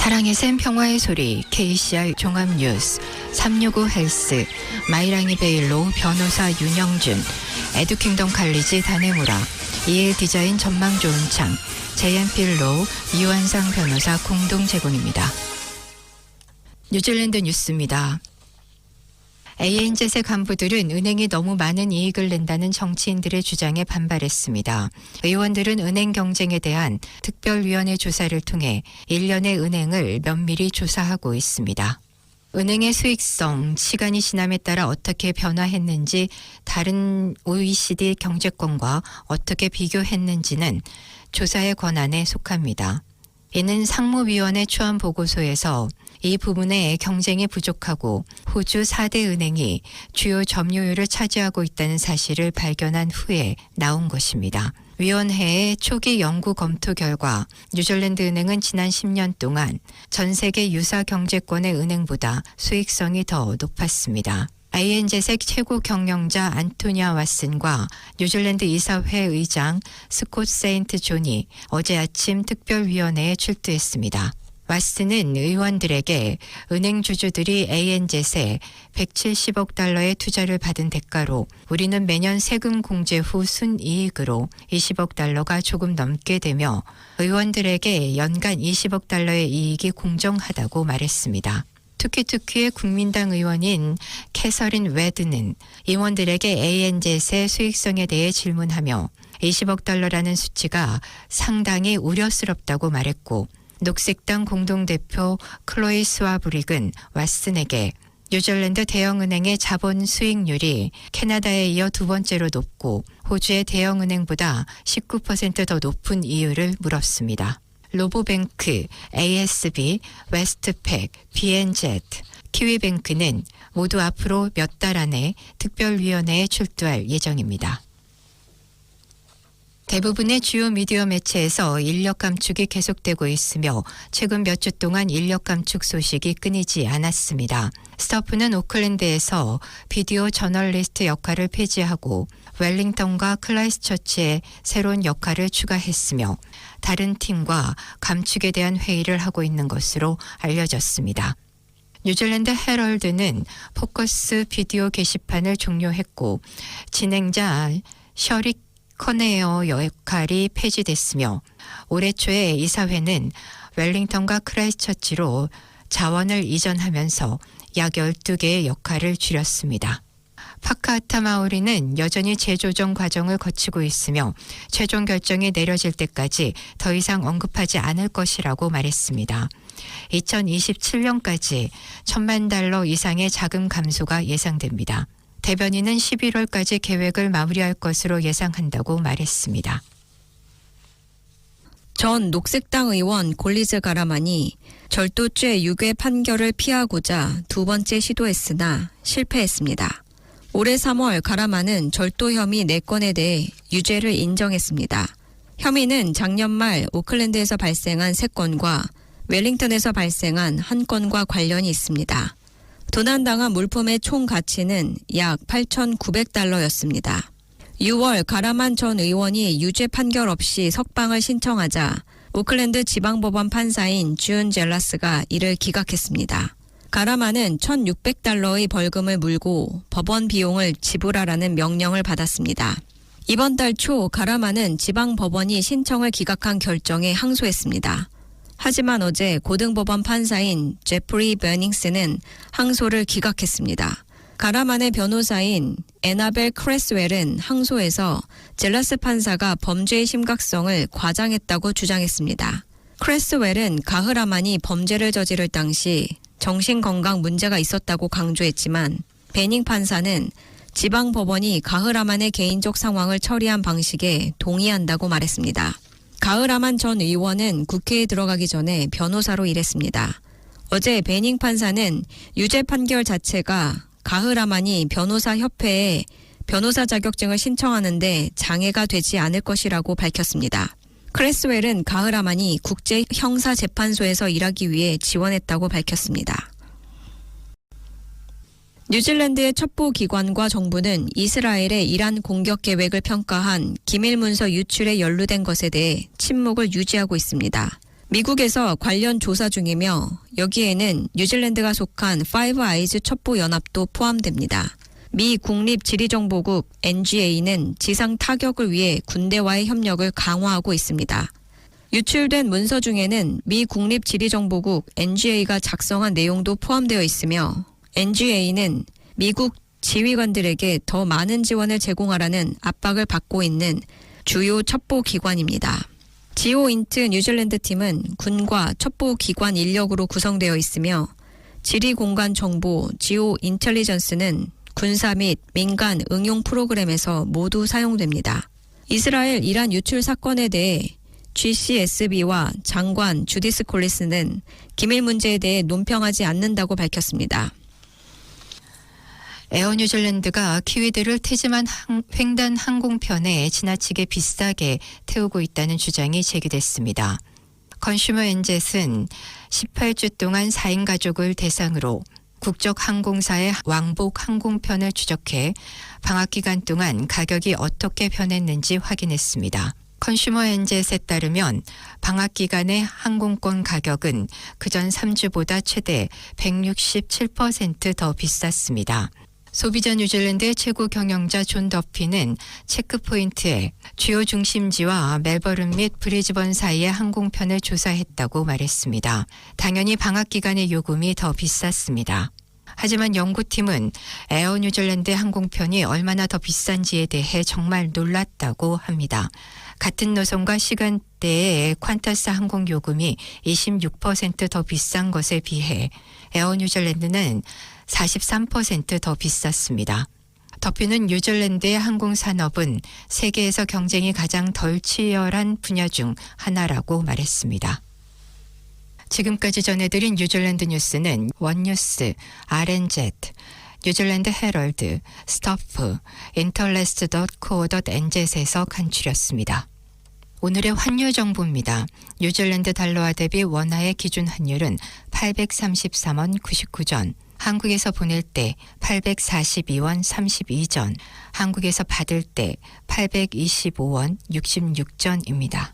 사랑의 샘 평화의 소리 KCR 종합뉴스 365 헬스 마이랑이 베일로 변호사 윤영준 에듀킹덤 칼리지 다네무라 이해 디자인 전망 좋은 창 JM필로 이완상 변호사 공동 제공입니다. 뉴질랜드 뉴스입니다. ANZ의 간부들은 은행이 너무 많은 이익을 낸다는 정치인들의 주장에 반발했습니다. 의원들은 은행 경쟁에 대한 특별위원회 조사를 통해 일련의 은행을 면밀히 조사하고 있습니다. 은행의 수익성, 시간이 지남에 따라 어떻게 변화했는지 다른 OECD 경제권과 어떻게 비교했는지는 조사의 권한에 속합니다. 이는 상무위원회 초안 보고서에서 이 부분에 경쟁이 부족하고 호주 4대 은행이 주요 점유율을 차지하고 있다는 사실을 발견한 후에 나온 것입니다. 위원회의 초기 연구 검토 결과 뉴질랜드 은행은 지난 10년 동안 전 세계 유사 경제권의 은행보다 수익성이 더 높았습니다. ANZ의 최고 경영자 안토니아 왓슨과 뉴질랜드 이사회 의장 스콧 세인트 존이 어제 아침 특별위원회에 출두했습니다. 왓슨은 의원들에게 은행 주주들이 ANZ에 170억 달러의 투자를 받은 대가로 우리는 매년 세금 공제 후 순이익으로 20억 달러가 조금 넘게 되며 의원들에게 연간 20억 달러의 이익이 공정하다고 말했습니다. 투키투키의 국민당 의원인 캐서린 웨드는 임원들에게 ANZ의 수익성에 대해 질문하며 20억 달러라는 수치가 상당히 우려스럽다고 말했고 녹색당 공동대표 클로이 스와브릭은 왓슨에게 뉴질랜드 대형은행의 자본 수익률이 캐나다에 이어 두 번째로 높고 호주의 대형은행보다 19% 더 높은 이유를 물었습니다. 로보뱅크, ASB, 웨스트팩, BNZ, 키위뱅크는 모두 앞으로 몇 달 안에 특별위원회에 출두할 예정입니다. 대부분의 주요 미디어 매체에서 인력 감축이 계속되고 있으며 최근 몇 주 동안 인력 감축 소식이 끊이지 않았습니다. 스터프는 오클랜드에서 비디오 저널리스트 역할을 폐지하고 웰링턴과 클라이스처치에 새로운 역할을 추가했으며 다른 팀과 감축에 대한 회의를 하고 있는 것으로 알려졌습니다. 뉴질랜드 헤럴드는 포커스 비디오 게시판을 종료했고 진행자 셔리 커네어 역할이 폐지됐으며 올해 초에 이사회는 웰링턴과 크라이스처치로 자원을 이전하면서 약 12개의 역할을 줄였습니다. 파카아타마오리는 여전히 재조정 과정을 거치고 있으며 최종 결정이 내려질 때까지 더 이상 언급하지 않을 것이라고 말했습니다. 2027년까지 1,000만 달러 이상의 자금 감소가 예상됩니다. 대변인은 11월까지 계획을 마무리할 것으로 예상한다고 말했습니다. 전 녹색당 의원 골리즈 가라만이 절도죄 유죄 판결을 피하고자 두 번째 시도했으나 실패했습니다. 올해 3월 가라만은 절도 혐의 4건에 대해 유죄를 인정했습니다. 혐의는 작년 말 오클랜드에서 발생한 3건과 웰링턴에서 발생한 1건과 관련이 있습니다. 도난당한 물품의 총 가치는 약 8,900달러였습니다. 6월 가라만 전 의원이 유죄 판결 없이 석방을 신청하자 오클랜드 지방법원 판사인 준 젤라스가 이를 기각했습니다. 가라만은 1,600달러의 벌금을 물고 법원 비용을 지불하라는 명령을 받았습니다. 이번 달 초 가라만은 지방법원이 신청을 기각한 결정에 항소했습니다. 하지만 어제 고등법원 판사인 제프리 버닝스는 항소를 기각했습니다. 가라만의 변호사인 에나벨 크레스웰은 항소에서 젤라스 판사가 범죄의 심각성을 과장했다고 주장했습니다. 크레스웰은 가흐라만이 범죄를 저지를 당시 정신건강 문제가 있었다고 강조했지만 베닝 판사는 지방법원이 가흐라만의 개인적 상황을 처리한 방식에 동의한다고 말했습니다. 가흐라만 전 의원은 국회에 들어가기 전에 변호사로 일했습니다. 어제 베닝 판사는 유죄 판결 자체가 가흐라만이 변호사협회에 변호사 자격증을 신청하는데 장애가 되지 않을 것이라고 밝혔습니다. 크레스웰은 가흐라만이 국제형사재판소에서 일하기 위해 지원했다고 밝혔습니다. 뉴질랜드의 첩보기관과 정부는 이스라엘의 이란 공격 계획을 평가한 기밀 문서 유출에 연루된 것에 대해 침묵을 유지하고 있습니다. 미국에서 관련 조사 중이며 여기에는 뉴질랜드가 속한 파이브 아이즈 첩보 연합도 포함됩니다. 미 국립지리정보국 NGA는 지상 타격을 위해 군대와의 협력을 강화하고 있습니다. 유출된 문서 중에는 미 국립지리정보국 NGA가 작성한 내용도 포함되어 있으며 NGA는 미국 지휘관들에게 더 많은 지원을 제공하라는 압박을 받고 있는 주요 첩보기관입니다. 지오인트 뉴질랜드 팀은 군과 첩보기관 인력으로 구성되어 있으며 지리공간 정보 지오 인텔리전스는 군사 및 민간 응용 프로그램에서 모두 사용됩니다. 이스라엘 이란 유출 사건에 대해 GCSB와 장관 주디스 콜리스는 기밀 문제에 대해 논평하지 않는다고 밝혔습니다. 에어 뉴질랜드가 키위들을 태즈만 횡단 항공편에 지나치게 비싸게 태우고 있다는 주장이 제기됐습니다. 컨슈머 엔젯은 18주 동안 4인 가족을 대상으로 국적 항공사의 왕복 항공편을 추적해 방학 기간 동안 가격이 어떻게 변했는지 확인했습니다. 컨슈머 엔젯에 따르면 방학 기간의 항공권 가격은 그전 3주보다 최대 167% 더 비쌌습니다. 소비자 뉴질랜드의 최고 경영자 존 더피는 체크포인트에 주요 중심지와 멜버른 및 브리즈번 사이의 항공편을 조사했다고 말했습니다. 당연히 방학 기간의 요금이 더 비쌌습니다. 하지만 연구팀은 에어 뉴질랜드 항공편이 얼마나 더 비싼지에 대해 정말 놀랐다고 합니다. 같은 노선과 시간대에 퀀타스 항공 요금이 26% 더 비싼 것에 비해 에어 뉴질랜드는 43% 더 비쌌습니다. 더피는 뉴질랜드의 항공산업은 세계에서 경쟁이 가장 덜 치열한 분야 중 하나라고 말했습니다. 지금까지 전해드린 뉴질랜드 뉴스는 원뉴스, RNZ, 뉴질랜드 헤럴드, 스토프, interlast.co.nz에서 간추렸습니다. 오늘의 환율 정보입니다. 뉴질랜드 달러화 대비 원화의 기준 환율은 833원 99전, 한국에서 보낼 때 842원 32전, 한국에서 받을 때 825원 66전입니다.